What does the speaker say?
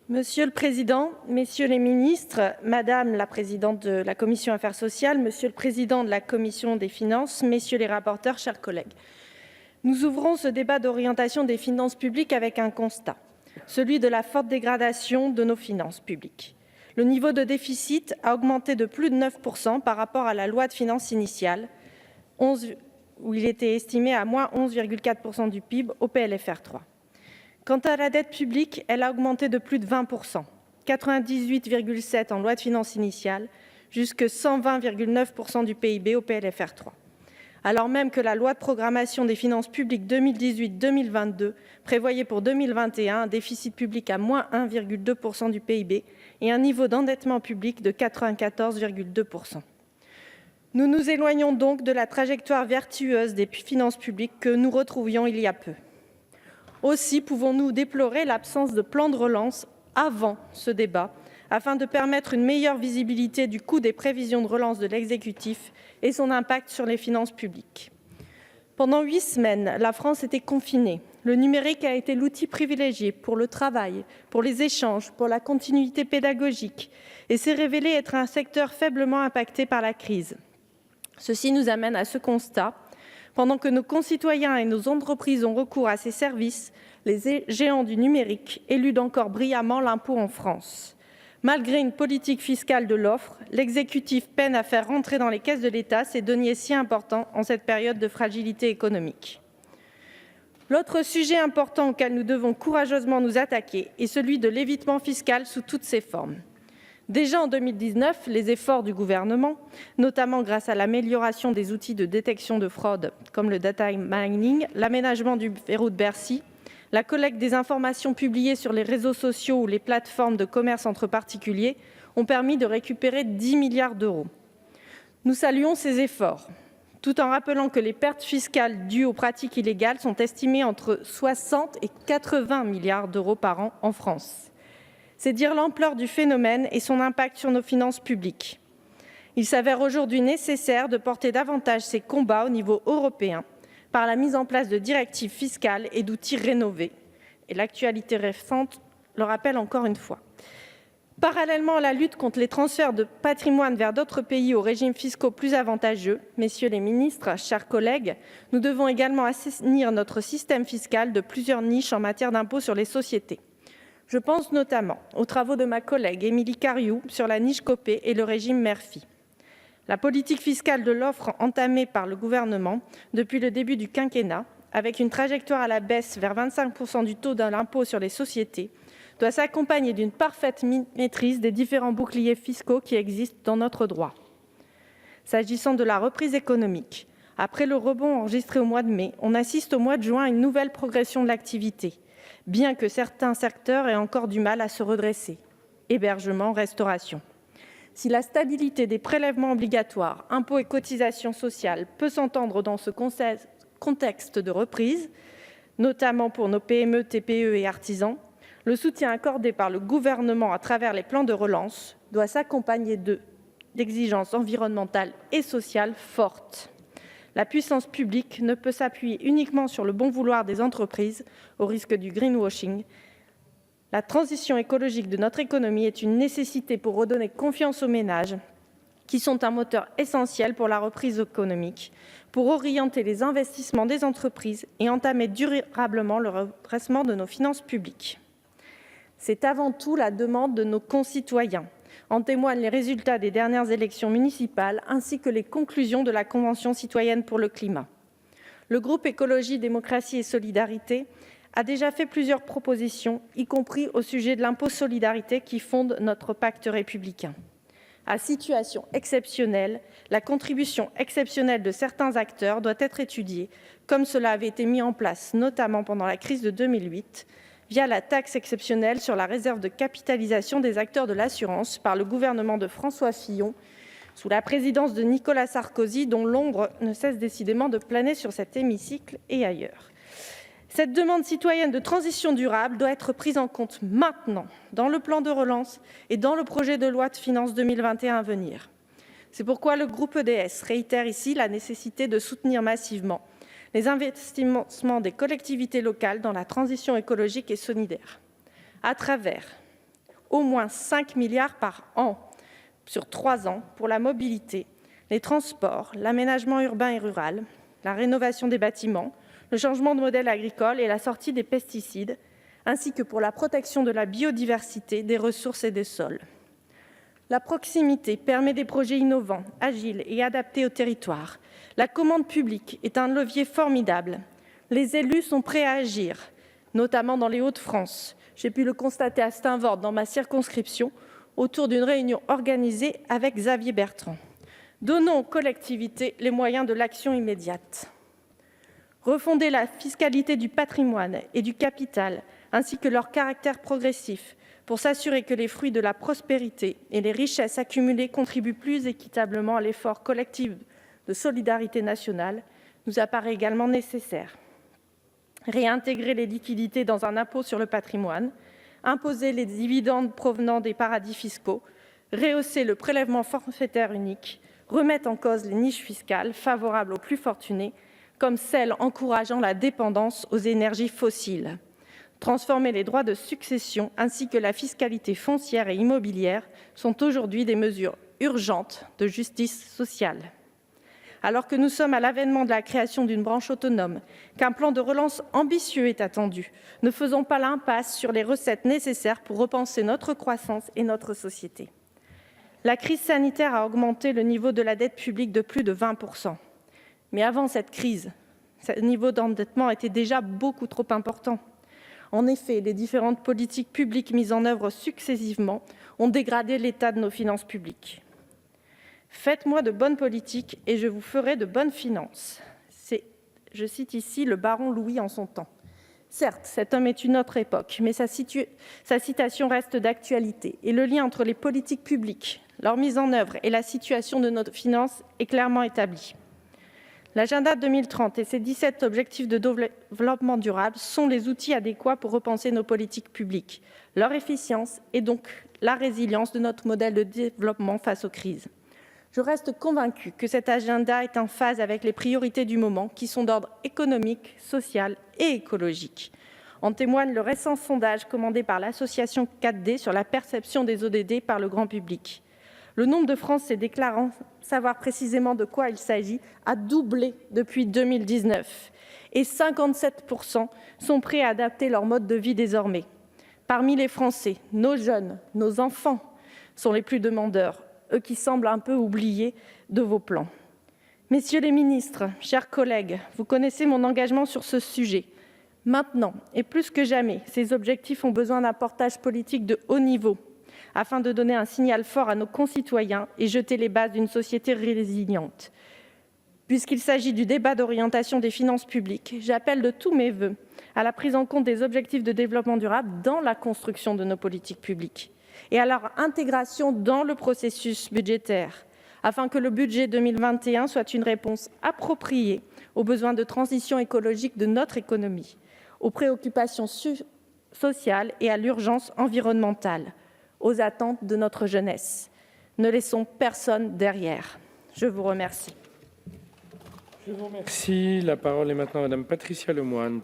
Monsieur le Président, Messieurs les ministres, Madame la Présidente de la Commission Affaires sociales, Monsieur le Président de la Commission des finances, Messieurs les rapporteurs, chers collègues. Nous ouvrons ce débat d'orientation des finances publiques avec un constat, celui de la forte dégradation de nos finances publiques. Le niveau de déficit a augmenté de plus de 9% par rapport à la loi de finances initiale, où il était estimé à moins 11,4% du PIB au PLFR 3. Quant à la dette publique, elle a augmenté de plus de 20%, 98,7% en loi de finances initiale, jusqu'à 120,9% du PIB au PLFR 3. Alors même que la loi de programmation des finances publiques 2018-2022 prévoyait pour 2021 un déficit public à moins 1,2% du PIB et un niveau d'endettement public de 94,2%. Nous nous éloignons donc de la trajectoire vertueuse des finances publiques que nous retrouvions il y a peu. Aussi pouvons-nous déplorer l'absence de plan de relance avant ce débat, afin de permettre une meilleure visibilité du coût des prévisions de relance de l'exécutif et son impact sur les finances publiques. Pendant 8 semaines, la France était confinée. Le numérique a été l'outil privilégié pour le travail, pour les échanges, pour la continuité pédagogique et s'est révélé être un secteur faiblement impacté par la crise. Ceci nous amène à ce constat. Pendant que nos concitoyens et nos entreprises ont recours à ces services, les géants du numérique éludent encore brillamment l'impôt en France. Malgré une politique fiscale de l'offre, l'exécutif peine à faire rentrer dans les caisses de l'État ces deniers si importants en cette période de fragilité économique. L'autre sujet important auquel nous devons courageusement nous attaquer est celui de l'évitement fiscal sous toutes ses formes. Déjà en 2019, les efforts du gouvernement, notamment grâce à l'amélioration des outils de détection de fraude comme le data mining, l'aménagement du verrou de Bercy, la collecte des informations publiées sur les réseaux sociaux ou les plateformes de commerce entre particuliers, ont permis de récupérer 10 milliards d'euros. Nous saluons ces efforts, tout en rappelant que les pertes fiscales dues aux pratiques illégales sont estimées entre 60 et 80 milliards d'euros par an en France. C'est dire l'ampleur du phénomène et son impact sur nos finances publiques. Il s'avère aujourd'hui nécessaire de porter davantage ces combats au niveau européen par la mise en place de directives fiscales et d'outils rénovés. Et l'actualité récente le rappelle encore une fois. Parallèlement à la lutte contre les transferts de patrimoine vers d'autres pays aux régimes fiscaux plus avantageux, messieurs les ministres, chers collègues, nous devons également assainir notre système fiscal de plusieurs niches en matière d'impôt sur les sociétés. Je pense notamment aux travaux de ma collègue Émilie Cariou sur la niche Copé et le régime Murphy. La politique fiscale de l'offre entamée par le gouvernement depuis le début du quinquennat, avec une trajectoire à la baisse vers 25% du taux de l'impôt sur les sociétés, doit s'accompagner d'une parfaite maîtrise des différents boucliers fiscaux qui existent dans notre droit. S'agissant de la reprise économique, après le rebond enregistré au mois de mai, on assiste au mois de juin à une nouvelle progression de l'activité, bien que certains secteurs aient encore du mal à se redresser. Hébergement, restauration. Si la stabilité des prélèvements obligatoires, impôts et cotisations sociales peut s'entendre dans ce contexte de reprise, notamment pour nos PME, TPE et artisans, le soutien accordé par le gouvernement à travers les plans de relance doit s'accompagner d'exigences environnementales et sociales fortes. La puissance publique ne peut s'appuyer uniquement sur le bon vouloir des entreprises au risque du greenwashing. La transition écologique de notre économie est une nécessité pour redonner confiance aux ménages, qui sont un moteur essentiel pour la reprise économique, pour orienter les investissements des entreprises et entamer durablement le redressement de nos finances publiques. C'est avant tout la demande de nos concitoyens. En témoignent les résultats des dernières élections municipales ainsi que les conclusions de la Convention citoyenne pour le climat. Le groupe Écologie, Démocratie et Solidarité a déjà fait plusieurs propositions, y compris au sujet de l'impôt solidarité qui fonde notre pacte républicain. À situation exceptionnelle, la contribution exceptionnelle de certains acteurs doit être étudiée, comme cela avait été mis en place notamment pendant la crise de 2008, via la taxe exceptionnelle sur la réserve de capitalisation des acteurs de l'assurance par le gouvernement de François Fillon, sous la présidence de Nicolas Sarkozy, dont l'ombre ne cesse décidément de planer sur cet hémicycle et ailleurs. Cette demande citoyenne de transition durable doit être prise en compte maintenant, dans le plan de relance et dans le projet de loi de finances 2021 à venir. C'est pourquoi le groupe EDS réitère ici la nécessité de soutenir massivement les investissements des collectivités locales dans la transition écologique et solidaire, à travers au moins 5 milliards par an sur 3 ans pour la mobilité, les transports, l'aménagement urbain et rural, la rénovation des bâtiments, le changement de modèle agricole et la sortie des pesticides, ainsi que pour la protection de la biodiversité, des ressources et des sols. La proximité permet des projets innovants, agiles et adaptés au territoire. La commande publique est un levier formidable. Les élus sont prêts à agir, notamment dans les Hauts-de-France. J'ai pu le constater à Steinvort, dans ma circonscription, autour d'une réunion organisée avec Xavier Bertrand. Donnons aux collectivités les moyens de l'action immédiate. Refonder la fiscalité du patrimoine et du capital, ainsi que leur caractère progressif, pour s'assurer que les fruits de la prospérité et les richesses accumulées contribuent plus équitablement à l'effort collectif de solidarité nationale, nous apparaît également nécessaire. Réintégrer les liquidités dans un impôt sur le patrimoine, imposer les dividendes provenant des paradis fiscaux, rehausser le prélèvement forfaitaire unique, remettre en cause les niches fiscales favorables aux plus fortunés, comme celles encourageant la dépendance aux énergies fossiles. Transformer les droits de succession ainsi que la fiscalité foncière et immobilière sont aujourd'hui des mesures urgentes de justice sociale. Alors que nous sommes à l'avènement de la création d'une branche autonome, qu'un plan de relance ambitieux est attendu, ne faisons pas l'impasse sur les recettes nécessaires pour repenser notre croissance et notre société. La crise sanitaire a augmenté le niveau de la dette publique de plus de 20%. Mais avant cette crise, ce niveau d'endettement était déjà beaucoup trop important. En effet, les différentes politiques publiques mises en œuvre successivement ont dégradé l'état de nos finances publiques. Faites-moi de bonnes politiques et je vous ferai de bonnes finances. Je cite ici le baron Louis en son temps. Certes, cet homme est une autre époque, mais sa citation reste d'actualité et le lien entre les politiques publiques, leur mise en œuvre et la situation de nos finances est clairement établi. L'agenda 2030 et ses 17 objectifs de développement durable sont les outils adéquats pour repenser nos politiques publiques, leur efficience et donc la résilience de notre modèle de développement face aux crises. Je reste convaincue que cet agenda est en phase avec les priorités du moment qui sont d'ordre économique, social et écologique. En témoigne le récent sondage commandé par l'association 4D sur la perception des ODD par le grand public. Le nombre de Français déclarant savoir précisément de quoi il s'agit a doublé depuis 2019 et 57% sont prêts à adapter leur mode de vie désormais. Parmi les Français, nos jeunes, nos enfants sont les plus demandeurs, eux qui semblent un peu oubliés de vos plans. Messieurs les ministres, chers collègues, vous connaissez mon engagement sur ce sujet. Maintenant, et plus que jamais, ces objectifs ont besoin d'un portage politique de haut niveau, afin de donner un signal fort à nos concitoyens et jeter les bases d'une société résiliente. Puisqu'il s'agit du débat d'orientation des finances publiques, j'appelle de tous mes vœux à la prise en compte des objectifs de développement durable dans la construction de nos politiques publiques et à leur intégration dans le processus budgétaire, afin que le budget 2021 soit une réponse appropriée aux besoins de transition écologique de notre économie, aux préoccupations sociales et à l'urgence environnementale, aux attentes de notre jeunesse. Ne laissons personne derrière. Je vous remercie. Je vous remercie. La parole est maintenant à Madame Patricia Lemoine.